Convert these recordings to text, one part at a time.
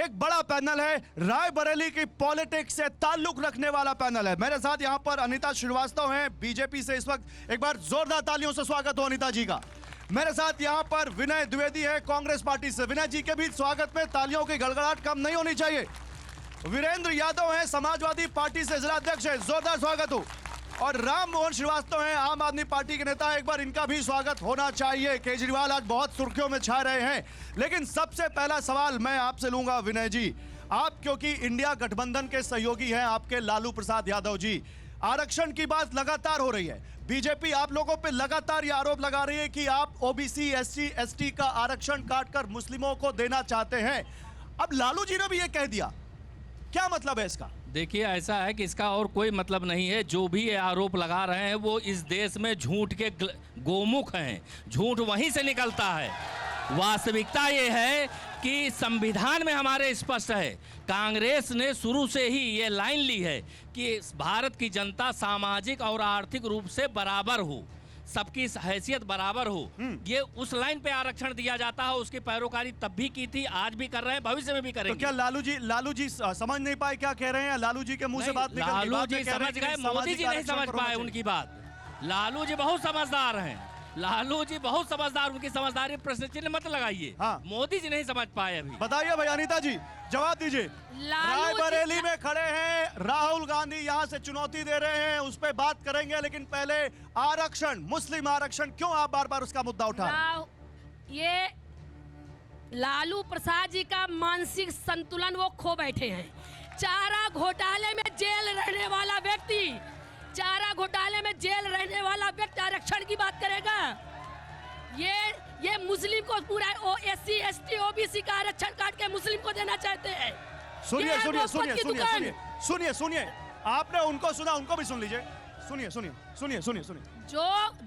एक बड़ा पैनल है, रायबरेली की पॉलिटिक्स से ताल्लुक रखने वाला पैनल है। मेरे साथ यहां पर अनीता श्रीवास्तव हैं बीजेपी से इस वक्त। एक बार जोरदार तालियों से स्वागत हो अनीता जी का। मेरे साथ यहां पर विनय द्विवेदी है कांग्रेस पार्टी से। विनय जी के भी स्वागत में तालियों की गड़गड़ाहट कम नहीं होनी चाहिए। वीरेंद्र यादव हैं समाजवादी पार्टी से, जिला अध्यक्ष है, जोरदार स्वागत हो। और राम मोहन श्रीवास्तव हैं आम आदमी पार्टी के नेता, एक बार इनका भी स्वागत होना चाहिए। केजरीवाल आज बहुत सुर्खियों में छा रहे हैं, लेकिन सबसे पहला सवाल मैं आपसे लूंगा विनय जी। आप क्योंकि इंडिया गठबंधन के सहयोगी हैं, आपके लालू प्रसाद यादव जी, आरक्षण की बात लगातार हो रही है। बीजेपी आप लोगों पे लगातार ये आरोप लगा रही है कि आप ओबीसी एससी एसटी का आरक्षण काटकर मुस्लिमों को देना चाहते हैं। अब लालू जी ने भी ये कह दिया, क्या मतलब है इसका? देखिए, ऐसा है कि इसका और कोई मतलब नहीं है। जो भी ये आरोप लगा रहे हैं वो इस देश में झूठ के गोमुख हैं, झूठ वहीं से निकलता है। वास्तविकता ये है कि संविधान में हमारे स्पष्ट है, कांग्रेस ने शुरू से ही ये लाइन ली है कि भारत की जनता सामाजिक और आर्थिक रूप से बराबर हो, सबकी हैसियत बराबर हो। ये उस लाइन पे आरक्षण दिया जाता है। उसकी पैरोकारी तब भी की थी, आज भी कर रहे हैं, भविष्य में भी करेंगे। तो क्या लालू जी समझ नहीं पाए क्या कह रहे हैं? लालू जी के मुंह से बात निकल गई। लालू जी समझ गए, मोदी जी नहीं समझ पाए उनकी बात। लालू जी बहुत समझदार हैं, लालू जी बहुत समझदार, उनकी समझदारी प्रश्न चिन्ह मत लगाइए। हाँ। मोदी जी नहीं समझ पाए अभी। बताइए भाई अनीता जी, जवाब दीजिए। रायबरेली में खड़े हैं, राहुल गांधी यहां से चुनौती दे रहे हैं, उस पर बात करेंगे, लेकिन पहले आरक्षण, मुस्लिम आरक्षण, क्यों आप बार बार उसका मुद्दा उठा रहे हैं? ये लालू प्रसाद जी का मानसिक संतुलन वो खो बैठे हैं। चारा घोटाले में जेल रहने वाला व्यक्ति, चारा घोटाले में जेल रहने वाला व्यक्ति आरक्षण की बात करेगा? ये मुस्लिम को पूरा एससी एसटी ओबीसी का आरक्षण काट के मुस्लिम को देना चाहते हैं। सुनिए सुनिए सुनिए सुनिए सुनिए सुनिए, आपने उनको सुना, उनको भी सुन लीजिए। सुनिए सुनिए सुनिए सुनिए सुनिए।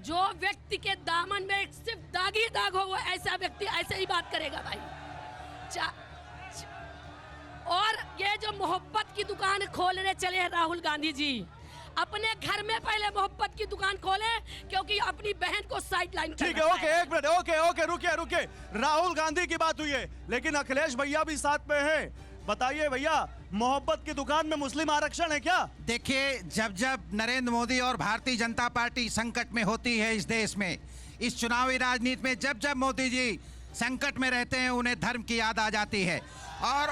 जो व्यक्ति के दामन में सिर्फ दाग ही दाग हो, वो ऐसा व्यक्ति ऐसे ही बात करेगा भाई। और ये जो मोहब्बत की दुकान खोलने चले हैं राहुल गांधी जी, अपने घर में पहले मोहब्बत की दुकान खोले, क्योंकि अपनी बहन को साइड लाइन। ठीक है, ओके, एक मिनट, ओके, रुकिए। राहुल गांधी की बात हुई है, लेकिन अखिलेश भैया भी साथ में हैं। बताइए भैया, मोहब्बत की दुकान में मुस्लिम आरक्षण है क्या? देखिए, जब नरेंद्र मोदी और भारतीय जनता पार्टी संकट में होती है इस देश में, इस चुनावी राजनीति में, जब मोदी जी संकट में रहते हैं, उन्हें धर्म की याद आ जाती है। और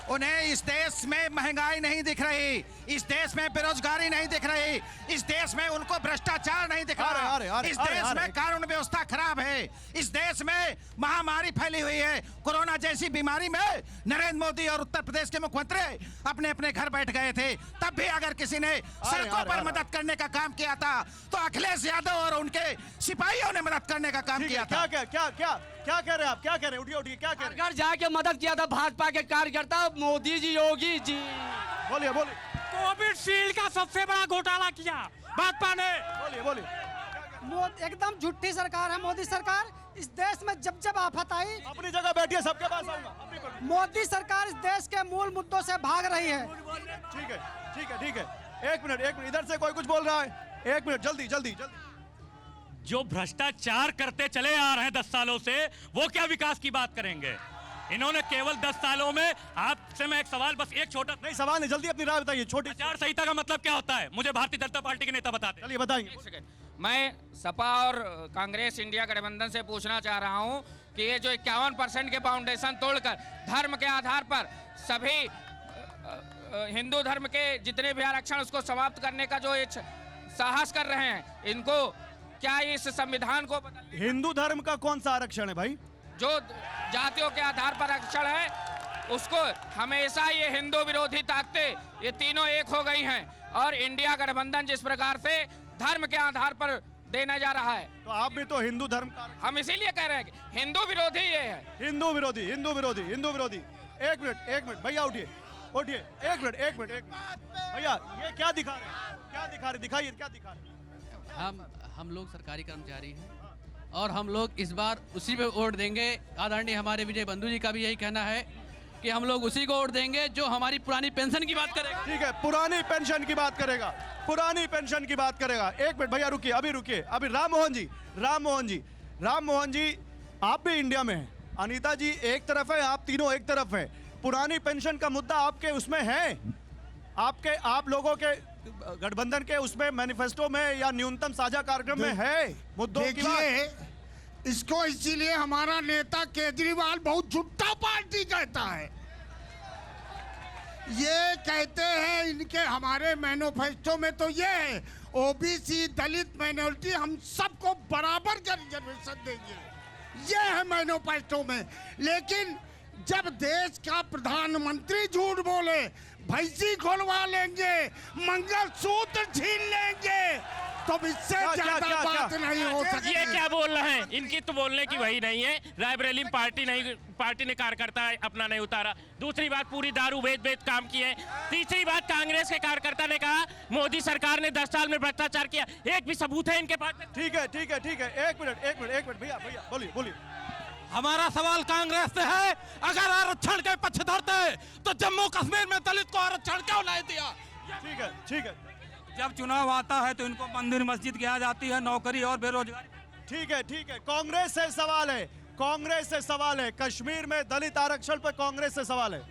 उन्हें इस देश में महंगाई नहीं दिख रही, इस देश में बेरोजगारी नहीं दिख रही, इस देश में उनको भ्रष्टाचार नहीं दिख रहा, इस देश में कानून व्यवस्था खराब है, इस देश में महामारी फैली हुई है। कोरोना जैसी बीमारी में नरेंद्र मोदी और उत्तर प्रदेश के मुख्यमंत्री अपने अपने घर बैठ गए थे, तब भी अगर किसी ने सड़कों पर मदद करने का काम किया था तो अखिलेश यादव और उनके सिपाहियों ने मदद करने का काम किया था। क्या कह रहे हैं आप? क्या कह रहे हैं? उठिए, क्या कह रहे हैं? घर जाके मदद किया था भाजपा के कार्यकर्ता मोदी जी, योगी जी। बोलिए। कोविशील्ड का सबसे बड़ा घोटाला किया भाजपा ने। बोलिए। एकदम झूठी सरकार है मोदी सरकार। इस देश में जब आफत आई, अपनी जगह बैठिए, सबके पास आऊंगा। मोदी सरकार इस देश के मूल मुद्दों से भाग रही है। ठीक है। एक मिनट, इधर से कोई कुछ बोल रहा है। एक मिनट, जल्दी। जो भ्रष्टाचार करते चले आ रहे हैं 10 सालों से, वो क्या विकास की बात करेंगे? इन्होंने केवल 10 सालों में, आपसे मैं एक सवाल, बस एक छोटा नहीं, सवाल नहीं, जल्दी अपनी राय बताइए। छोटी आचार संहिता का मतलब क्या होता है? मुझे भारतीय जनता पार्टी के नेता बताते। चलिए बताइए। मैं सपा और कांग्रेस इंडिया गठबंधन से पूछना चाह रहा हूं कि ये जो 51% के फाउंडेशन तोड़कर धर्म के आधार पर सभी हिंदू धर्म के जितने भी आरक्षण उसको समाप्त करने का जो ये साहस कर रहे हैं, इनको क्या इस संविधान को हिंदू धर्म का कौन सा आरक्षण है भाई? जो जातियों के आधार पर आरक्षण है, उसको हमेशा ये हिंदू विरोधी ताकतें ये तीनों एक हो गई हैं। और इंडिया गठबंधन जिस प्रकार से धर्म के आधार पर देने जा रहा है, तो आप भी तो हिंदू धर्म का, हम इसीलिए कह रहे हैं कि हिंदू विरोधी ये है। हिंदू विरोधी। एक मिनट भैया, उठिए। एक मिनट भैया, ये क्या दिखा रहे? दिखाइए, क्या दिखा रहे? हम लोग सरकारी कर्मचारी हैं और हम लोग इस बार उसी पे वोट देंगे। आदरणीय हमारे विजय बंधु जी का भी यही कहना है कि हम लोग उसी को वोट देंगे जो हमारी पुरानी पेंशन की बात करेगा। ठीक है, पुरानी पेंशन की बात करेगा। एक मिनट भैया, रुकिए। अभी राम मोहन जी, आप भी इंडिया में हैं, अनीता जी एक तरफ है, आप तीनों एक तरफ है। पुरानी पेंशन का मुद्दा आपके उसमें है, आप लोगों के गठबंधन के उसमें मैनिफेस्टो में या न्यूनतम साझा कार्यक्रम में है मुद्दों की बात? देखिए, इसको इसीलिए हमारा नेता केजरीवाल बहुत झूठा पार्टी कहता है। ये कहते हैं इनके हमारे मैनिफेस्टो में तो ये है ओबीसी दलित माइनॉरिटी हम सबको बराबर का रिजर्वेशन देंगे, ये है मैनिफेस्टो में। लेकिन जब देश का प्रधानमंत्री झूठ बोले, भैंसी खोलवा लेंगे, मंगलसूत्र छीन लेंगे, तो इससे ज्यादा बात नहीं हो सकती। ये क्या बोल रहे हैं? इनकी तो बोलने की वही नहीं है। रायबरेली में पार्टी ने कार्यकर्ता अपना नहीं उतारा। दूसरी बात, पूरी दारू बेच काम किए। तीसरी बात, कांग्रेस के कार्यकर्ता ने कहा मोदी सरकार ने 10 साल में भ्रष्टाचार किया। एक भी सबूत है इनके पास? ठीक है, एक मिनट भैया बोलिए। हमारा सवाल कांग्रेस से है, अगर आरक्षण के पक्षधर थे तो जम्मू कश्मीर में दलित को आरक्षण क्यों नहीं दिया? ठीक है। जब चुनाव आता है तो इनको मंदिर मस्जिद किया जाती है, नौकरी और बेरोजगारी। ठीक है। कांग्रेस से सवाल है, कश्मीर में दलित आरक्षण पर कांग्रेस से सवाल है।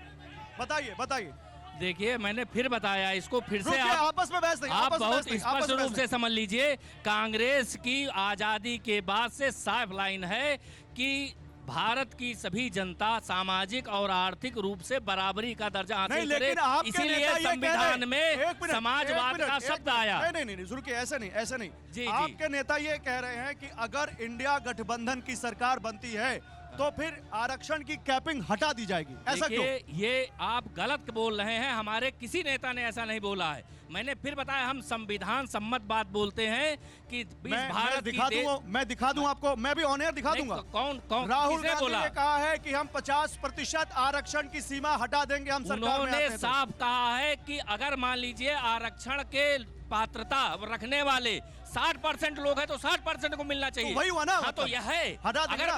बताइए। देखिए, मैंने फिर बताया इसको, फिर से आपस में बहस नहीं, आप आपस में बहुत बहस नहीं, स्पष्ट आपस में रूप बहस से समझ लीजिए। कांग्रेस की आजादी के बाद से साफ लाइन है कि भारत की सभी जनता सामाजिक और आर्थिक रूप से बराबरी का दर्जा हासिल करे, इसीलिए संविधान में समाजवाद का शब्द आया। नहीं, रुकिए, ऐसे नहीं। जी। आपके नेता ये कह रहे हैं कि अगर इंडिया गठबंधन की सरकार बनती है तो फिर आरक्षण की कैपिंग हटा दी जाएगी, ऐसा क्यों? ये आप गलत बोल रहे हैं, हमारे किसी नेता ने ऐसा नहीं बोला है। मैंने फिर बताया, हम संविधान सम्मत बात बोलते हैं कि मैं दिखा दूं आपको, मैं भी ऑन एयर दिखा दूंगा। कौन राहुल किसने गांधी बोला? ने कहा है कि हम 50% आरक्षण की सीमा हटा देंगे, हम सरकार में आते उन्होंने हैं तो। साफ कहा है कि अगर मान लीजिए आरक्षण के पात्रता रखने वाले 60% लोग हैं तो 60% को मिलना चाहिए। तो वही हुआ ना, हाँ, तो यह है। अगर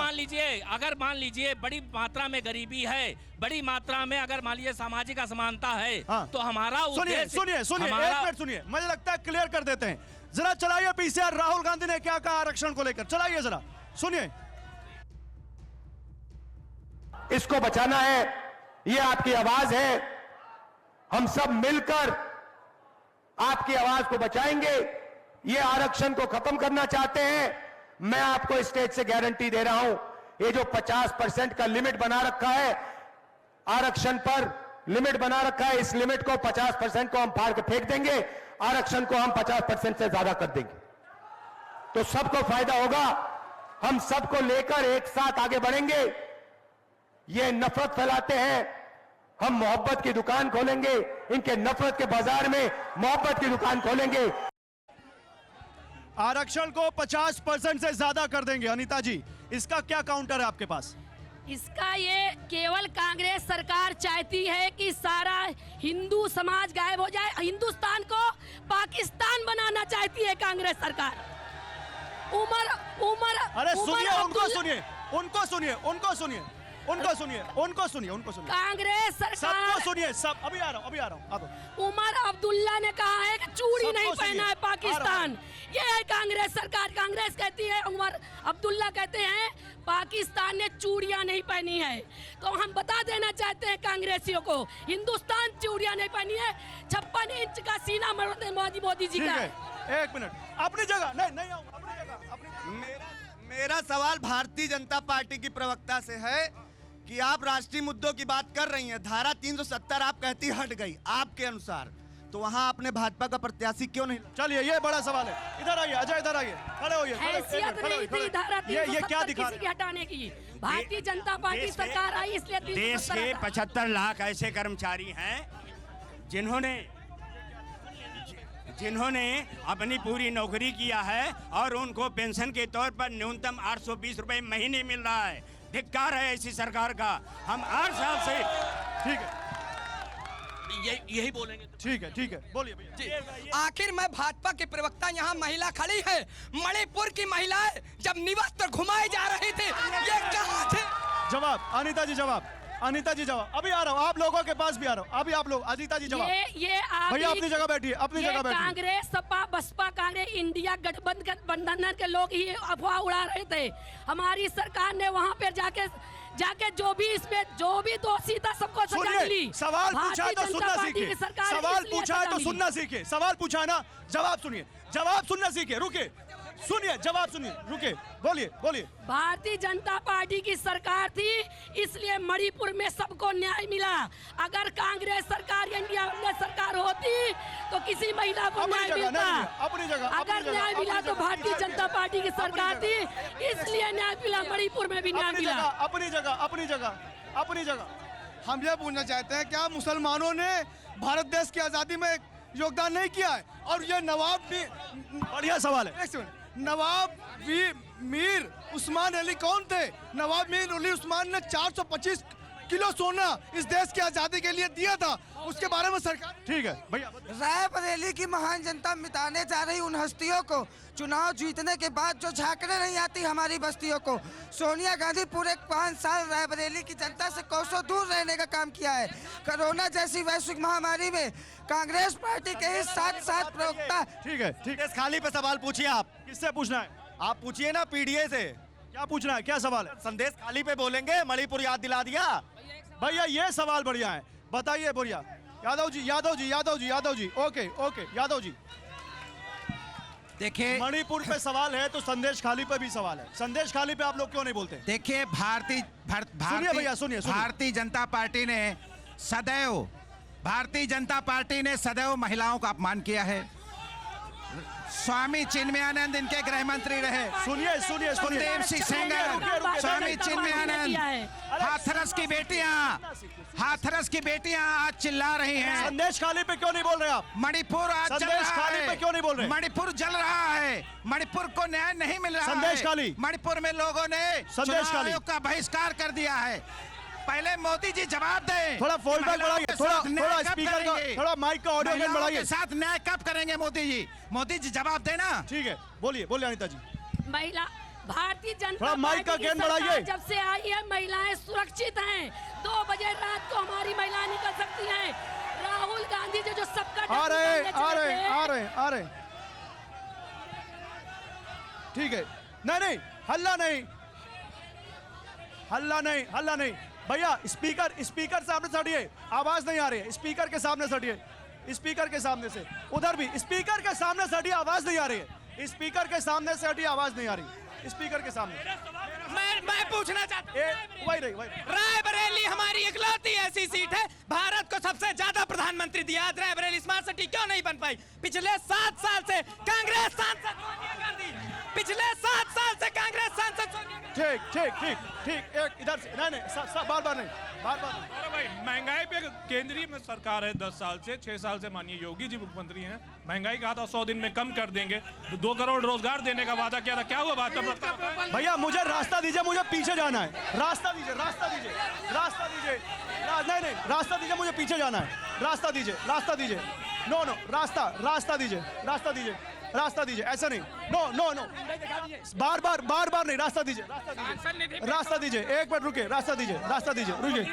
मान लीजिए बड़ी मात्रा में गरीबी है, बड़ी मात्रा में अगर मान लीजिए सामाजिक असमानता है, हाँ। तो हमारा सुनिए, एक मिनट सुनिए, मुझे लगता है क्लियर कर देते हैं। जरा चलाइए पीसीआर, राहुल गांधी ने क्या कहा आरक्षण को लेकर, चलाइए जरा, सुनिए। इसको बचाना है, ये आपकी आवाज है, हम सब मिलकर आपकी आवाज को बचाएंगे। ये आरक्षण को खत्म करना चाहते हैं, मैं आपको स्टेज से गारंटी दे रहा हूं, ये जो 50% का लिमिट बना रखा है, आरक्षण पर लिमिट बना रखा है, इस लिमिट को 50% को हम फाड़ के फेंक देंगे, आरक्षण को हम 50% से ज्यादा कर देंगे, तो सबको फायदा होगा। हम सबको लेकर एक साथ आगे बढ़ेंगे। ये नफरत फैलाते हैं, हम मोहब्बत की दुकान खोलेंगे, इनके नफरत के बाजार में मोहब्बत की दुकान खोलेंगे। आरक्षण को 50% से ज्यादा कर देंगे। अनीता जी, इसका क्या काउंटर है आपके पास? इसका ये केवल कांग्रेस सरकार चाहती है कि सारा हिंदू समाज गायब हो जाए, हिंदुस्तान को पाकिस्तान बनाना चाहती है कांग्रेस सरकार। अरे सुनिए, उनको सुनिए। कांग्रेस सरकार सबको सुनिए, सब अभी आ रहा हूं। उमर अब्दुल्ला ने कहा है कि चूड़ी सबको नहीं सुनिए, पहना है पाकिस्तान, ये है कांग्रेस सरकार। कांग्रेस कहती है, उमर अब्दुल्ला कहते हैं पाकिस्तान ने चूड़ियां नहीं पहनी है। तो हम बता देना चाहते हैं कांग्रेसियों को, हिंदुस्तान चूड़ियां नहीं पहनी है। 56 इंच का सीना मोदी जी का। एक मिनट, अपनी जगह नहीं आऊंगा, अपनी जगह। मेरा सवाल भारतीय जनता पार्टी की प्रवक्ता से है कि आप राष्ट्रीय मुद्दों की बात कर रही हैं, धारा 370 आप कहती हट गई आपके अनुसार, तो वहां आपने भाजपा का प्रत्याशी क्यों नहीं? चलिए, ये बड़ा सवाल है। इधर आइए अजय, इधर आइए, खड़े होइए। हैसियत नहीं थी धारा 370 ये क्या दिखा किसी की हटाने की। भारतीय जनता पार्टी सरकार आई इसलिए देश के 75 लाख ऐसे कर्मचारी हैं जिन्होंने अपनी पूरी नौकरी किया है और उनको पेंशन के तौर पर न्यूनतम 820 रुपए महीने मिल रहा है। धिक्कार है ऐसी सरकार का। हम 8 साल से ठीक है, यही बोलेंगे। ठीक है, बोलिए भैया। आखिर मैं भाजपा के प्रवक्ता, यहाँ महिला खड़ी है, मणिपुर की महिलाएं जब निवस्त्र घुमाए जा रहे थे, ये कहाँ थे? जवाब अनीता जी, जवाब। अभी आ रहा हूँ, आप लोगों के पास भी आ रहा हूँ। अभी आप लोग, अनीता जी जवाब। भैया अपनी जगह बैठिए, कांग्रेस, सपा, बसपा, कांग्रेस, इंडिया गठबंधन के लोग ही अफवाह उड़ा रहे थे। हमारी सरकार ने वहाँ पर जाके जाके जो भी दोषी था सबको सजा मिली। सुनिए, सवाल पूछा है तो भारतीय सुनना जनता पार्टी की सीखिए। सरकार है, सवाल इसलिए पूछा है सजा तो मिली। सुनना सीखिए। सवाल पूछा है ना, जवाब सुनिए। जवाब सुनना सीखिए। रुकिए, सुनिए, जवाब सुनिए, रुकिए, बोलिए बोलिए। भारतीय जनता पार्टी की सरकार थी, इसलिए मणिपुर में सबको न्याय मिला। अगर कांग्रेस सरकार या इंडिया सरकार होती तो किसी महिला को न्याय मिलता। अपनी जगह अगर न्याय मिला तो भारतीय जनता पार्टी की सरकार थी, इसलिए न्याय मिला। मणिपुर में भी न्याय मिला। अपनी जगह, अपनी जगह, अपनी जगह। हम ये पूछना चाहते हैं, क्या मुसलमानों ने भारत देश की आज़ादी में योगदान नहीं किया है? और ये नवाब भी, बढ़िया सवाल है। नवाब मीर उस्मान अली कौन थे? नवाब मीर अली उस्मान ने 425 किलो सोना इस देश की आज़ादी के लिए दिया था। उसके बारे में सरकार, ठीक है भैया। रायबरेली की महान जनता मिटाने जा रही उन हस्तियों को, चुनाव जीतने के बाद जो झांकने नहीं आती हमारी बस्तियों को। सोनिया गांधी पूरे 5 साल रायबरेली की जनता से कोसों दूर रहने का काम किया है। कोरोना जैसी वैश्विक महामारी में कांग्रेस पार्टी के ही साथ प्रवक्ता। ठीक है, ठीक है। खाली पे सवाल पूछिए आप। किससे पूछना है? आप पूछिए ना पीडीए से। क्या पूछना है? क्या सवाल है? संदेश खाली पे बोलेंगे, मणिपुर याद दिला दिया। भैया ये सवाल बढ़िया है, बताइए बढ़िया। यादव जी, यादव जी, यादव जी, यादव जी। Okay okay, Yadav ji. देखिए, मणिपुर पे सवाल है तो संदेश खाली पे भी सवाल है। संदेश खाली पे आप लोग क्यों नहीं बोलते? देखिए, सुनिए भैया, सुनिए। भारतीय जनता पार्टी ने सदैव महिलाओं का अपमान किया है। स्वामी चिन्मयानंद इनके गृह मंत्री रहे। सुनिए सुनिए सुनिए। सुखदेव सिंह सेंगर, स्वामी चिन्मयानंद, हाथरस की बेटियां आज चिल्ला रही हैं। संदेश खाली पे क्यों नहीं बोल रहे आप? मणिपुर आज जल संदेश रहा खाली है। पे क्यों नहीं बोल रहे? मणिपुर जल रहा है। मणिपुर को न्याय नहीं मिल रहा है। संदेश खाली। मणिपुर में लोगों ने संदेश चुनाव खाली आयोग का बहिष्कार कर दिया है। पहले मोदी जी जवाब दें। थोड़ा फोल्ड बैक बढ़ाइए, थोड़ा स्पीकर का, थोड़ा माइक का ऑडियो गेन बढ़ाइए। साथ न्याय कब करेंगे मोदी जी? मोदी जी जवाब देना। ठीक है, बोलिए बोलिए अनिता जी। महिला भारतीय जनता थोड़ा माइक का पार्टी की गेन सरकार बढ़ाइए। जब से आई है, महिलाएं सुरक्षित हैं। 2 बजे रात को हमारी महिलाएं निकल सकती हैं। राहुल गांधी जी जो सबका आ रहे। ठीक है, नहीं, हल्ला नहीं भैया। स्पीकर सामने से हटिए, आवाज नहीं आ रही है। स्पीकर के सामने से हटिए, स्पीकर के सामने से। उधर भी स्पीकर के सामने से हटिए, आवाज नहीं आ रही है। स्पीकर के सामने से हटिए, आवाज नहीं आ रही। स्पीकर के सामने। मैं पूछना चाहता हूं, वही रायबरेली हमारी इकलौती ऐसी सीट है, भारत को सबसे ज्यादा प्रधानमंत्री दिया। रायबरेली स्मार्ट सिटी क्यों नहीं बन पाई? पिछले 7 साल से कांग्रेस सांसद सोनिया गांधी, पिछले 7 साल से कांग्रेस सांसद सोनिया गांधी। ठीक। एक इधर से नहीं, बार नहीं। अरे भाई, महंगाई पे केंद्रीय में सरकार है 10 साल से, 6 साल से माननीय योगी जी मुख्यमंत्री हैं। महंगाई कहा था 100 दिन में कम कर देंगे, 2 करोड़ रोजगार देने का वादा किया था। क्या हुआ बात? भैया मुझे रास्ता दीजिए, मुझे पीछे जाना है। रास्ता दीजिए। नहीं, रास्ता दीजिए, मुझे पीछे जाना है। रास्ता दीजिए। नो, रास्ता दीजिए। ऐसा नहीं। नो। बार नहीं। रास्ता दीजिए। एक मिनट रुके। रास्ता दीजिए। रुकिए।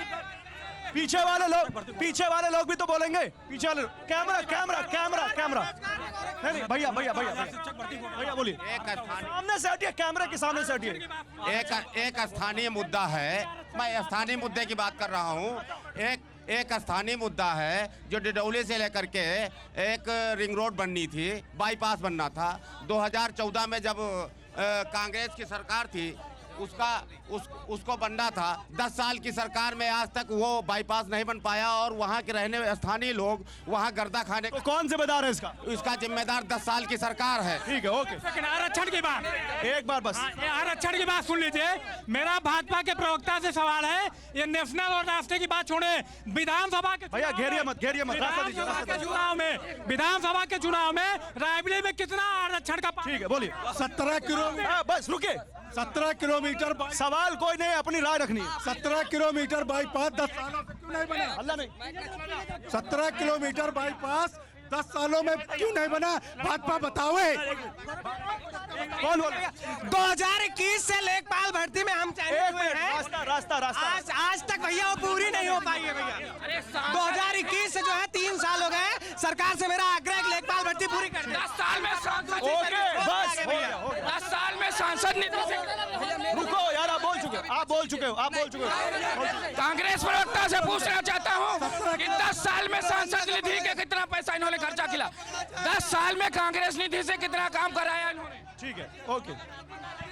पीछे वाले लोग भी तो बोलेंगे। पीछे वाले कैमरा। नहीं भैया बोलिए। सामने से हटिए, कैमरे के सामने से हटिए। एक स्थानीय मुद्दा है, मैं स्थानीय मुद्दे की बात कर रहा हूँ। एक स्थानीय मुद्दा है जो डिडौली से लेकर के एक रिंग रोड बननी थी, बाईपास बनना था। 2014 में जब कांग्रेस की सरकार थी, उसको बनना था। 10 साल की सरकार में आज तक वो बाईपास नहीं बन पाया और वहाँ के रहने स्थानीय लोग वहाँ गर्दा खाने। तो कौन जिम्मेदार है इसका जिम्मेदार 10 साल की सरकार है। ठीक है, ओके। आरक्षण की बात, एक बार बस आरक्षण की बात सुन लीजिए। मेरा भाजपा के प्रवक्ता से सवाल है, ये नेशनल और राष्ट्रीय की बात छोड़े, विधानसभा के भैया घेरिए मत। विधानसभा के चुनाव में रायबरेली में कितना आरक्षण का? ठीक है, बोलिए। 17 किलोमीटर। बस रुके। 17 किलोमीटर। सवाल कोई नहीं, अपनी राय रखनी है। 17 किलोमीटर बाईपास 10 सालों से क्यों नहीं बना? हल्ला नहीं। 17 किलोमीटर बाईपास 10 सालों में क्यों नहीं बना? भाजपा बताओ। कौन बोल? 2021 से लेखपाल भर्ती में हम चयनित हुए हैं। रास्ता आज तक भैया वो पूरी नहीं हो पाई है भैया। 2021 से जो है 3 साल हो गए। सरकार से मेरा आग्रह है लेखपाल भर्ती पूरी कर। 10 साल में सांसद, ओके बस 10 साल में सांसद नहीं। रुको यार, आप बोल बोल चुके हो, कांग्रेस प्रवक्ता से पूछना चाहता हूं कि 10 साल में सांसद निधि के कितना पैसा इन्होंने खर्चा किया, 10 साल में कांग्रेस निधि से कितना काम कराया इन्होंने। ठीक है, ओके।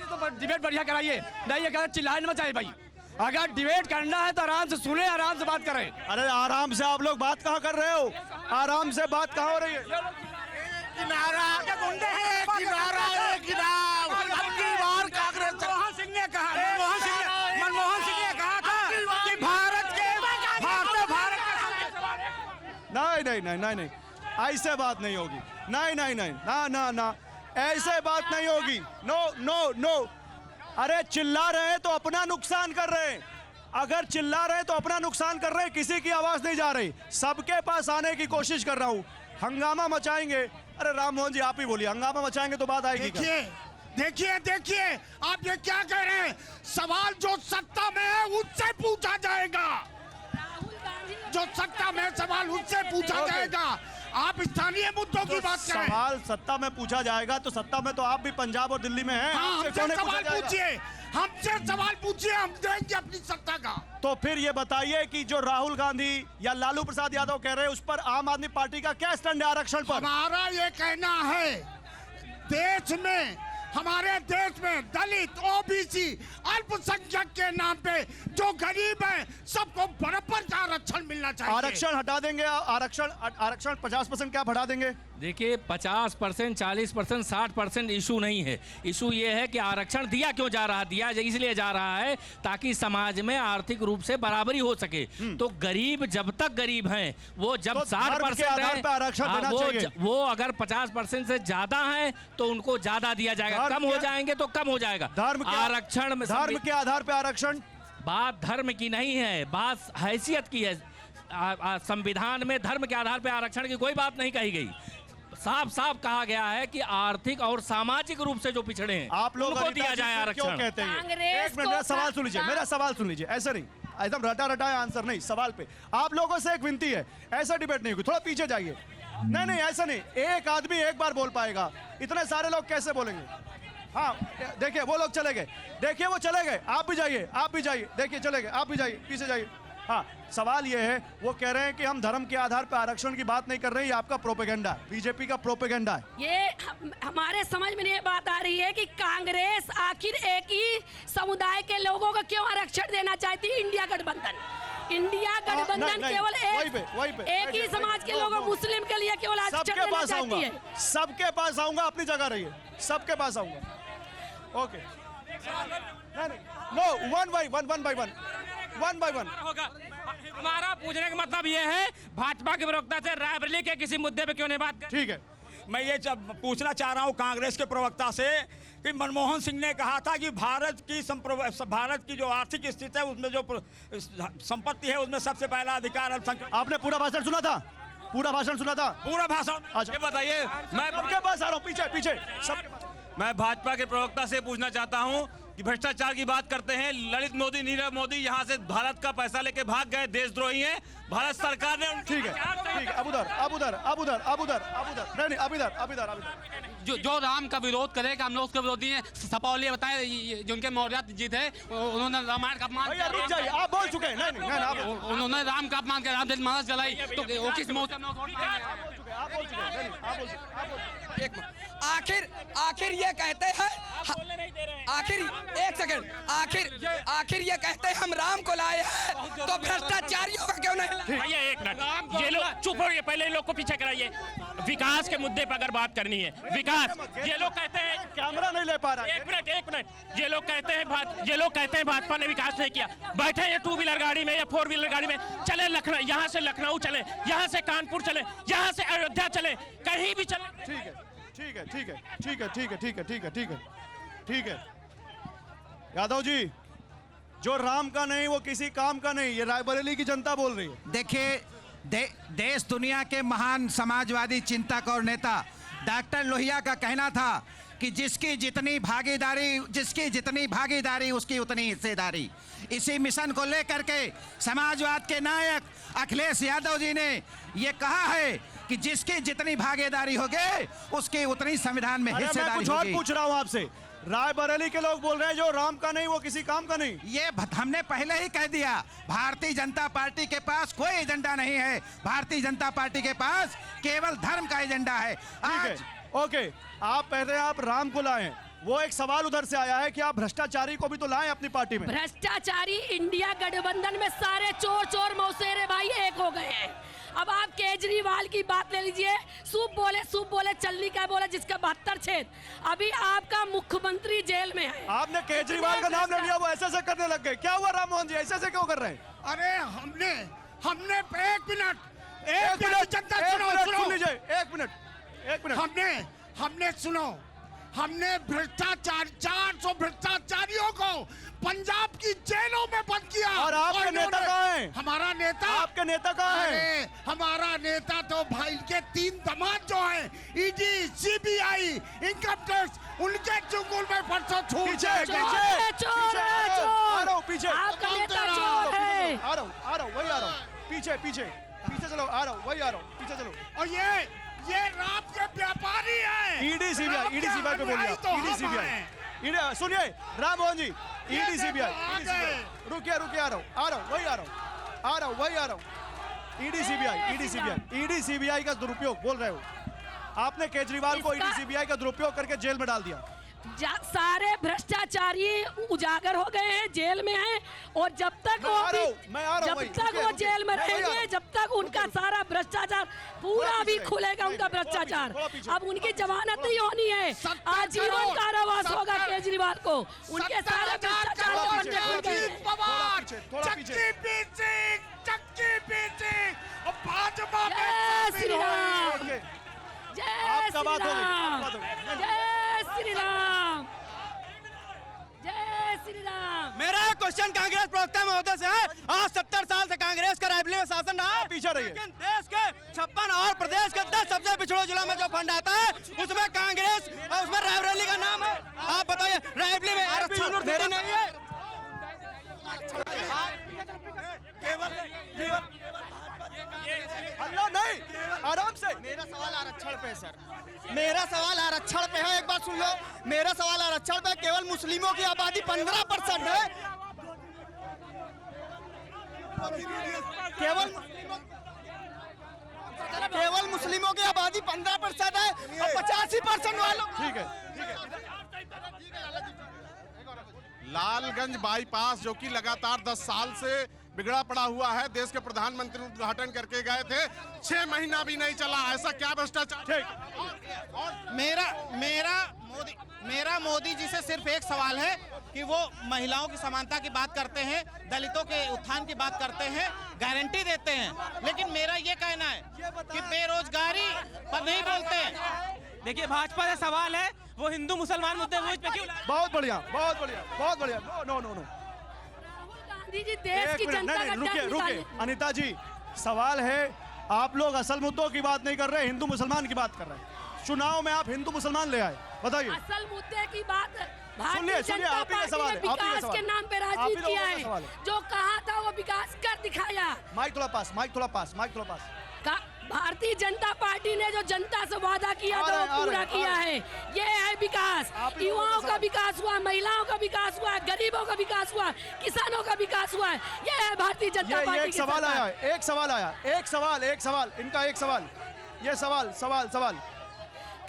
तो डिबेट बढ़िया कराइए, नहीं ये कहते चिल्लाए मत चाहिए भाई। अगर डिबेट करना है तो आराम से सुने, आराम से बात करें। अरे आराम से आप लोग बात कहाँ कर रहे हो? आराम से बात कहाँ हो रही है? किनारा गुंडे हैं, किनारा है, किनारा। अबकी बार कांग्रेस मनमोहन सिंह ने कहा था कि भारत नहीं, ऐसे बात नहीं होगी। नहीं, ना, ऐसे बात नहीं होगी। नो। अरे चिल्ला रहे हैं तो अपना नुकसान कर रहे हैं। अगर चिल्ला रहे हैं तो अपना नुकसान कर रहे हैं, किसी की आवाज नहीं जा रही। सबके पास आने की कोशिश कर रहा हूं। हंगामा मचाएंगे, अरे राम मोहन जी आप ही बोलिए, हंगामा मचाएंगे तो बात आएगी। देखिए आप ये क्या कह रहे हैं? सवाल जो सत्ता में है उससे पूछा जाएगा, जो सत्ता में सवाल उससे पूछा जाएगा। आप स्थानीय मुद्दों की बात करें। सवाल सत्ता में पूछा जाएगा तो सत्ता में तो आप भी पंजाब और दिल्ली में हैं। हमसे सवाल पूछिए, हम देंगे अपनी सत्ता का। तो फिर ये बताइए कि जो राहुल गांधी या लालू प्रसाद यादव कह रहे हैं उस पर आम आदमी पार्टी का क्या स्टैंड है आरक्षण पर? हमारा ये कहना है, हमारे देश में दलित, ओबीसी, अल्पसंख्यक के नाम पे जो गरीब है सबको बराबर का आरक्षण मिलना चाहिए। आरक्षण हटा देंगे, आरक्षण 50% क्या बढ़ा देंगे? देखिए 50%, 40%, 60% इशू नहीं है। इशू ये है कि आरक्षण दिया क्यों जा रहा है? दिया इसलिए जा रहा है ताकि समाज में आर्थिक रूप से बराबरी हो सके। तो गरीब जब तक गरीब हैं, वो जब 60% है, वो अगर 50% से ज्यादा है तो उनको ज्यादा दिया जाएगा, कम हो जाएंगे तो कम हो जाएगा। आरक्षण में धर्म के आधार पर आरक्षण, बात धर्म की नहीं है, बात हैसियत की है। संविधान में धर्म के आधार पर आरक्षण की कोई बात नहीं कही गई। साफ कहा गया है कि आर्थिक और सामाजिक रूप से जो पिछड़े हैं आप लोग उनको दिया जाए आरक्षण। क्यों कहते हैं? एक मिनट, मेरा सवाल सुन लीजिए, ऐसा नहीं, एकदम रटा आंसर नहीं, सवाल पे। आप लोगों से एक विनती है, ऐसा डिबेट नहीं होगी, थोड़ा पीछे जाइए। नहीं, ऐसा नहीं, एक आदमी एक बार बोल पाएगा, इतने सारे लोग कैसे बोलेंगे? हाँ देखिए वो लोग चले गए, देखिए वो चले गए, आप भी जाइए, देखिए चले गए, आप भी जाइए, पीछे जाइए। हाँ, सवाल ये है, वो कह रहे हैं कि हम धर्म के आधार पर आरक्षण की बात नहीं कर रहे हैं, ये आपका प्रोपेगेंडा है, बीजेपी का प्रोपेगेंडा है। ये हमारे समझ में ये बात आ रही है कि कांग्रेस आखिर एक ही समुदाय के लोगों को क्यों आरक्षण देना चाहती है? इंडिया गठबंधन केवल एक ही समाज के लोगों, मुस्लिम के लिए केवल आरक्षण देना चाहती है। सबके पास आऊंगा, अपनी जगह रहिए, सबके पास आऊंगा। Okay, no, one by one होगा। हमारा पूछने का मतलब ये है, भाजपा के प्रवक्ता से रायबरेली के किसी मुद्दे पे क्यों नहीं बात? ठीक है, मैं ये पूछना चाह रहा हूँ कांग्रेस के प्रवक्ता से कि मनमोहन सिंह ने कहा था कि भारत की जो आर्थिक स्थिति है उसमें जो संपत्ति है उसमें सबसे पहला अधिकार अल्पसंख्यक। आपने पूरा भाषण सुना था? पूरा भाषण। अच्छा बताइए, मैं सबके पास आ रहा हूँ, पीछे मैं भाजपा के प्रवक्ता से पूछना चाहता हूं कि भ्रष्टाचार की बात करते हैं। ललित मोदी, नीरव मोदी यहाँ से भारत का पैसा लेके भाग गए, देशद्रोही हैं। भारत सरकार ने ठीक है, अब उधर जो राम का विरोध करेगा, हम लोग उसके विरोधी हैं। सपौली बताए जिनके मौर्य जीत है, उन्होंने रामायण का अपमान किया। रुक जाइए, आप बोल चुके हैं। उन्होंने राम का अपमान किया, रामचरित मानस जलाई, तो वो किस मौसम में? आखिर ये कहते हैं, आखिर ये कहते हैं हम राम को लाए हैं, तो भ्रष्टाचारियों का क्यों नहीं? भैया एक मिनट, ये लोग चुप हो गए, पहले लोग को पीछे कराइए। विकास के मुद्दे पर अगर बात करनी है, विकास, ये लोग कहते हैं कैमरा नहीं ले पा रहा। एक मिनट, ये लोग कहते हैं भाजपा ने विकास नहीं किया। बैठे हैं 2 व्हीलर गाड़ी में या 4 व्हीलर गाड़ी में, चले लखनऊ, यहाँ से लखनऊ चले, यहाँ से कानपुर चले, यहाँ से अयोध्या चले, कहीं भी चले। ठीक है यादव जी, जो राम का नहीं वो किसी काम का नहीं, ये रायबरेली की जनता बोल रही है। देखिए देश दुनिया के महान समाजवादी चिंतक और नेता डॉक्टर लोहिया का कहना था कि जिसकी जितनी भागीदारी उसकी उतनी हिस्सेदारी। इसी मिशन को लेकर के समाजवाद के नायक अखिलेश यादव जी ने ये कहा है कि जिसकी जितनी भागीदारी होगी उसकी उतनी संविधान में हिस्सेदारी होगी। कुछ और पूछ रहा हूं आपसे, रायबरेली के लोग बोल रहे हैं जो राम का नहीं वो किसी काम का नहीं। ये हमने पहले ही कह दिया, भारतीय जनता पार्टी के पास कोई एजेंडा नहीं है। भारतीय जनता पार्टी के पास केवल धर्म का एजेंडा है। ठीक है, ओके, आप कह रहे हैं आप राम को लाएं, वो एक सवाल उधर से आया है कि आप भ्रष्टाचारी को भी तो लाएं अपनी पार्टी में। भ्रष्टाचारी इंडिया गठबंधन में सारे चोर चोर मौसेरे भाई एक हो गए हैं। अब आप केजरीवाल की बात ले लीजिए, सूप बोले चलनी का बोले, जिसका 72 छेद। अभी आपका मुख्यमंत्री जेल में है। आपने केजरीवाल का नाम ले लिया, वो ऐसे ऐसे करने लग गए। क्या हुआ राम मोहन जी, ऐसे ऐसे क्यों कर रहे हैं? अरे हमने एक मिनट जनता सुन लीजिए, एक मिनट हमने सुनो, हमने भ्रष्टाचार 400 भ्रष्टाचारियों को पंजाब की जेलों में बंद किया। और आपके नेता कहाँ हैं? हमारा नेता, आपके नेता कहाँ हैं? हमारा नेता तो भाई के 3 दामाद जो हैं, ईडी, सीबीआई, इनकम टैक्स, उनके चुंगल में परसों छूट पीछे गए। चोर है, चोर। आ रहा हूँ पीछे, आपका नेता चोर है। आ रहा हूँ वही आ रहा हूँ, पीछे चलो, आ रहा हूँ वही आ रहा हूँ, पीछे चलो। और ये राम के व्यापारी हैं। ईडी सीबीआई पे बोलिए, ईडी सीबीआई, सुनिए राम मोहन जी, ईडी सीबीआई, रुकिए आ रहा हूँ वही आ रहा हूँ, ईडी सीबीआई का दुरुपयोग बोल रहे हो आपने। केजरीवाल को ईडी सीबीआई का दुरुपयोग करके जेल में डाल दिया। सारे भ्रष्टाचारी उजागर हो गए हैं, जेल में हैं, और जब तक वो जेल में रहेंगे, जब तक उनका सारा भ्रष्टाचार पूरा भी खुलेगा, उनका भ्रष्टाचार। अब उनकी जमानत नहीं होनी है, आजीवन कारावास होगा केजरीवाल को। उनके सारे भ्रष्टाचार के पन्ने खुल गए। जय श्री राम, जय श्री राम, जय श्री राम, जय श्री राम। मेरा क्वेश्चन कांग्रेस प्रवक्ता महोदय से है। आज 70 साल से कांग्रेस का रायबरेली में शासन रहा है, पीछे रहिए। लेकिन देश के 56 और प्रदेश के 10 सबसे पिछड़े जिलों में जो फंड आता है, उसमें कांग्रेस और उसमें रायबरेली का नाम है। आप बताइए, रायबरेली में आरक्षण नहीं है? अल्लाह नहीं, आराम से। मेरा सवाल आरक्षण पे है सर, मेरा सवाल आरक्षण पे है। एक बात सुन लो, मेरा सवाल आरक्षण पे। केवल मुस्लिमों की आबादी 15% है, केवल मुस्लिमों की आबादी 15% है, और 85% वालों। ठीक है। लालगंज बाईपास जो कि लगातार 10 साल से बिगड़ा पड़ा हुआ है, देश के प्रधानमंत्री उद्घाटन करके गए थे, 6 महीना भी नहीं चला। ऐसा क्या भ्रष्टाचार? मेरा मोदी जी से सिर्फ एक सवाल है कि वो महिलाओं की समानता की बात करते हैं, दलितों के उत्थान की बात करते हैं, गारंटी देते हैं, लेकिन मेरा ये कहना है कि बेरोजगारी पर नहीं बोलते हैं। देखिए, भाजपा का सवाल है, वो हिंदू मुसलमान मुद्दे पे क्यों? बहुत बढ़िया। नो। गांधी जी देश की जनता का रुकिए अनिता जी, सवाल है, आप लोग असल मुद्दों की बात नहीं कर रहे, हिंदू मुसलमान की बात कर रहे हैं। चुनाव में आप हिंदू मुसलमान ले आए, बताइए। असल मुद्दे की बात सुनिए, भारतीय जनता पार्टी ने विकास के नाम पे राजनीति किया है। जो कहा था वो विकास कर दिखाया। माइक थोड़ा पास। भारतीय जनता पार्टी ने जो जनता से वादा किया था वो पूरा किया है। ये है विकास। युवाओं का विकास हुआ, महिलाओं का विकास हुआ, गरीबों का विकास हुआ, किसानों का विकास हुआ। ये है भारतीय जनता पार्टी की सरकार। एक सवाल इनका, एक सवाल, ये सवाल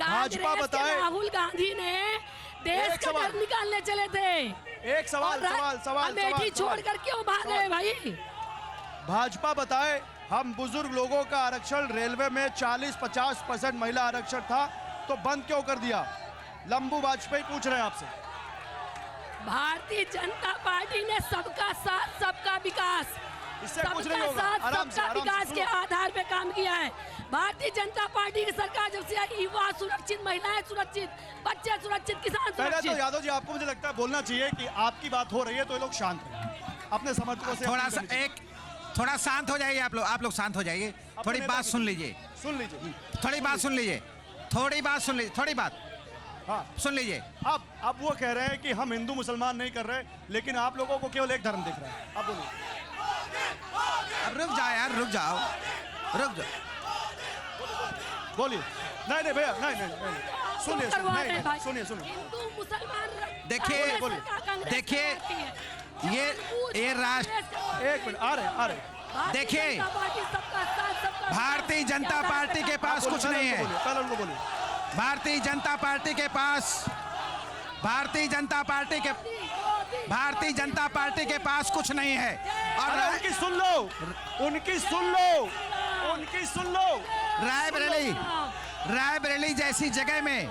भाजपा बताए। राहुल गांधी ने देश का घर निकालने चले थे। एक सवाल अमेठी छोड़कर क्यों भागे भाई? भाजपा बताए, हम बुजुर्ग लोगों का आरक्षण रेलवे में 40-50% महिला आरक्षण था, तो बंद क्यों कर दिया? लंबू वाजपेयी पूछ रहे हैं आपसे। भारतीय जनता पार्टी ने सबका साथ सबका विकास, सबका साथ सबका विकास के आधार पे काम किया है। भारतीय जनता पार्टी की सरकार जब से आई, युवा सुरक्षित, महिलाएं सुरक्षित, बच्चे सुरक्षित, किसान पहले सुरक्षित। तो यादव जी, आपको मुझे लगता है बोलना चाहिए कि आपकी बात हो रही है तो ये लोग शांत हैं, अपने समर्थकों से थोड़ा शांत हो जाइए। आप लोग शांत हो जाइए, थोड़ी बात सुन लीजिए। हाँ, सुन लीजिए। अब वो कह रहे हैं कि हम हिंदू मुसलमान नहीं कर रहे, लेकिन आप लोगों को केवल एक धर्म दिख रहा है। अब बोलिए। रुक जाओ यार, रुक जाओ। बोलिए। नहीं भैया, नहीं। सुनिए करवा रहे हैं भाई। सुनिए सुनिए हिंदू मुसलमान देखिए, देखिए, ये राष्ट्र, एक मिनट आ रहे देखिए, भारतीय जनता पार्टी के पास कुछ नहीं है। पहले उनको बोलिए। भारतीय जनता पार्टी के पास भारतीय जनता पार्टी के पास कुछ नहीं है। और उनकी सुन लो रायबरेली जैसी जगह में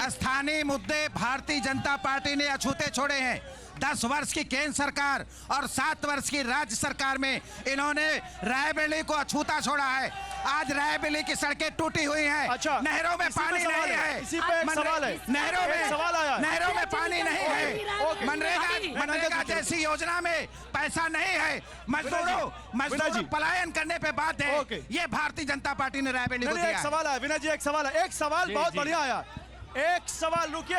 स्थानीय मुद्दे भारतीय जनता पार्टी ने अछूते छोड़े हैं। 10 वर्ष की केंद्र सरकार और 7 वर्ष की राज्य सरकार में इन्होंने रायबरेली को अछूता छोड़ा है। आज रायबरेली की सड़कें टूटी हुई हैं। अच्छा, नहरों में पानी नहीं है। इसी पे एक सवाल है। नहरों में पानी नहीं है। मनरेगा जैसी योजना में पैसा नहीं है। मजदूरों पलायन करने पे बात है। ये भारतीय जनता पार्टी ने रायबरेली को दिया। एक सवाल है विनय जी, एक सवाल बहुत बढ़िया आया। एक सवाल, रुकिए,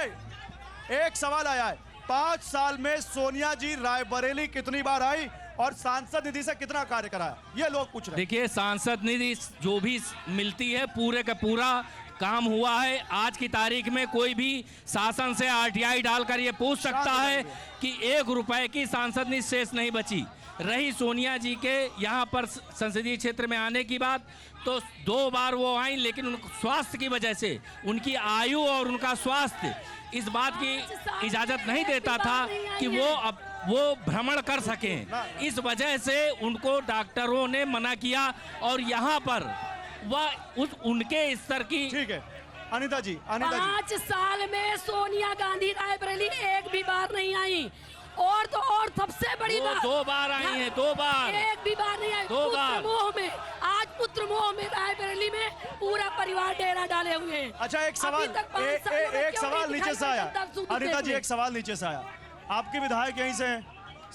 एक सवाल आया है। 5 साल में सोनिया जी रायबरेली कितनी बार आई और सांसद निधि से कितना कार्य कराया, ये लोग पूछ रहे हैं। देखिए, सांसद निधि जो भी मिलती है पूरे का पूरा काम हुआ है। आज की तारीख में कोई भी शासन से आरटीआई डालकर ये पूछ सकता है कि 1 रुपए की सांसद निधि शेष नहीं बची। रही सोनिया जी के यहाँ पर संसदीय क्षेत्र में आने की बात, तो 2 बार वो आई, लेकिन उनको स्वास्थ्य की वजह से उनकी आयु और उनका स्वास्थ्य इस बात की इजाजत नहीं देता था कि वो भ्रमण कर सकें। इस वजह से उनको डॉक्टरों ने मना किया और यहाँ पर वह उनके स्तर की। ठीक है अनिता जी, 5 साल में सोनिया गांधी रायबरेली एक भी बार नहीं आई। और तो और सबसे बड़ी बात, 2 बार आई हैं, 2 बार, एक भी बार नहीं आई। 2 बार मोह में, आज पुत्र मोह में रायबरेली में पूरा परिवार डेरा डाले हुए हैं। अच्छा, एक सवाल नीचे से आया। अनिता जी, एक सवाल नीचे से आया। आपकी विधायक यहीं से हैं,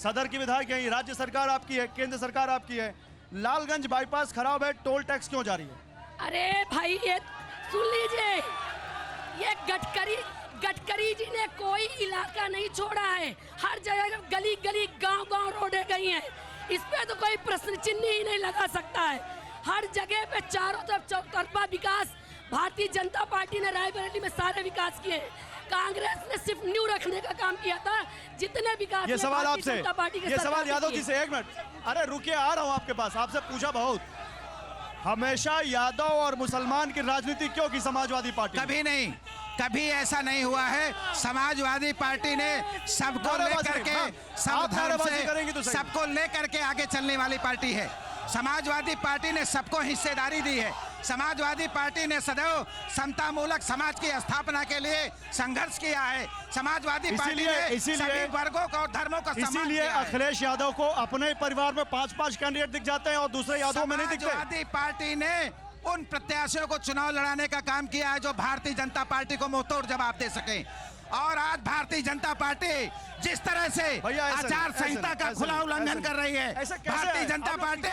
सदर की विधायक यहीं, राज्य सरकार आपकी है, केंद्र सरकार आपकी है। लालगंज बाईपास खराब है, टोल टैक्स क्यों जारी है? अरे भाई, ये सुन लीजिए, ये गडकरी जी ने कोई इलाका नहीं छोड़ा है। हर जगह गली गली गांव रोडें गई हैं। इस पे तो कोई प्रश्न चिन्ह ही नहीं लगा सकता है। हर जगह पे चारों तरफ चौतरफा विकास भारतीय जनता पार्टी ने रायबरेली में सारे विकास किए हैं। कांग्रेस ने सिर्फ न्यू रखने का काम किया था। जितने विकास ये सवाल आपसे, ये सवाल यादव जी से, 1 मिनट। अरे रुकिए, आ रहा हूँ आपके पास। आपसे पूछा बहुत, हमेशा यादव और मुसलमान की राजनीति क्यों की समाजवादी पार्टी? कभी नहीं, कभी ऐसा नहीं हुआ है। समाजवादी पार्टी ने सबको लेकर के, सबको लेकर के आगे चलने वाली पार्टी है। समाजवादी पार्टी ने सबको हिस्सेदारी दी है। समाजवादी पार्टी ने सदैव समतामूलक समाज की स्थापना के लिए संघर्ष किया है। समाजवादी पार्टी ने सभी वर्गों को और धर्मों का सम्मान किया है। इसीलिए अखिलेश यादव को अपने परिवार में 5-5 कैंडिडेट दिख जाते हैं और दूसरे यादव में नहीं दिखते। समाजवादी पार्टी ने उन प्रत्याशियों को चुनाव लड़ाने का काम किया है जो भारतीय जनता पार्टी को मुंहतोड़ जवाब दे सके। और आज भारतीय जनता पार्टी जिस तरह से आचार संहिता का खुला उल्लंघन कर रही है, भारतीय जनता पार्टी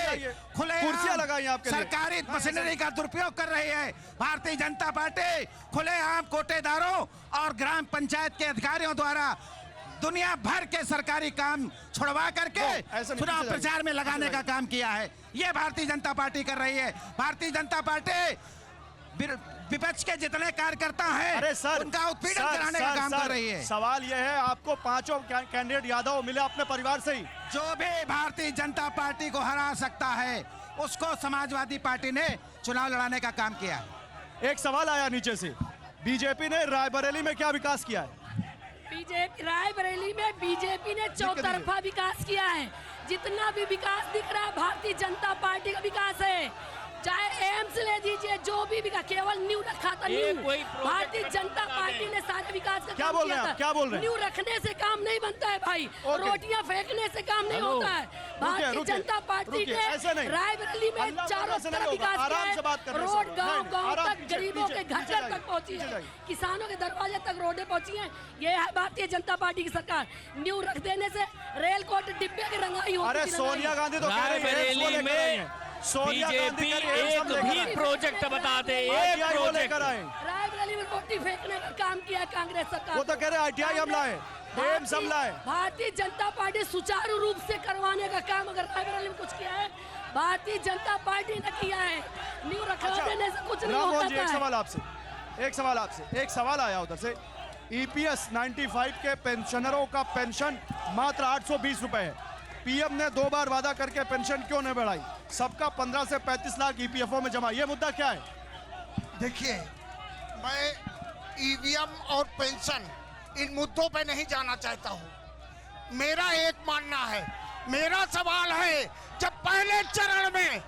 खुलेआम सरकारी मशीनरी का दुरुपयोग कर रही है। भारतीय जनता पार्टी खुलेआम कोटेदारों और ग्राम पंचायत के अधिकारियों द्वारा दुनिया भर के सरकारी काम छुड़वा करके चुनाव प्रचार में लगाने का काम किया है। ये भारतीय जनता पार्टी कर रही है। भारतीय जनता पार्टी विपक्ष के जितने कार्यकर्ता हैं, अरे सर, उनका उत्पीड़न कराने का काम कर रही है। सवाल यह है, आपको 5 कैंडिडेट यादव मिले अपने परिवार से ही। जो भी भारतीय जनता पार्टी को हरा सकता है उसको समाजवादी पार्टी ने चुनाव लड़ाने का काम किया। एक सवाल आया नीचे से, बीजेपी ने रायबरेली में क्या विकास किया है? रायबरेली में बीजेपी ने चौतरफा विकास किया है। जितना भी विकास दिख रहा है भारतीय जनता पार्टी का विकास है। चाहे एम्स ले दीजिए, जो भी विकास, केवल न्यू रखा था। भारतीय जनता पार्टी ने सारे विकास का काम किया था। क्या बोल रहे हैं? न्यू रखने से काम नहीं बनता है भाई, रोटियां फेंकने से काम नहीं होता है। भारतीय जनता पार्टी ने रायबरेली में चारों तरफ विकास किया है। रोड गांव तक, गरीबों के घर तक पहुंची है, किसानों के दरवाजे तक रोडें पहुंची है। ये है भारतीय जनता पार्टी की सरकार। न्यू रख देने से रेल कोच डिब्बे की रंगाई होती है। अरे सोनिया गांधी तो रायबरेली में बीजेपी एक भी प्रोजेक्ट बता दे, एक प्रोजेक्ट। रायबरेली में रोटी फेंकने का काम किया कांग्रेस सरकार। वो तो कह रहे आईटीआई हमला है, एम्स हमला है। भारतीय जनता पार्टी सुचारू रूप से करवाने का काम अगर रायबरेली में कुछ किया है, भारतीय जनता पार्टी ने किया है। न्यू रखा देने से कुछ नहीं होता है। एक सवाल आपसे, एक सवाल आपसे, एक सवाल आया उधर से। ईपीएस 95 के पेंशनरों का पेंशन मात्र 820 रुपए है। पीएम ने 2 बार वादा करके पेंशन क्यों नहीं बढ़ाई? सबका 15 से 35 लाख ईपीएफओ में जमा, ये मुद्दा क्या है? देखिए, मैं ईवीएम और पेंशन इन मुद्दों पे नहीं जाना चाहता हूँ। मेरा एक मानना है, मेरा सवाल है, जब पहले चरण में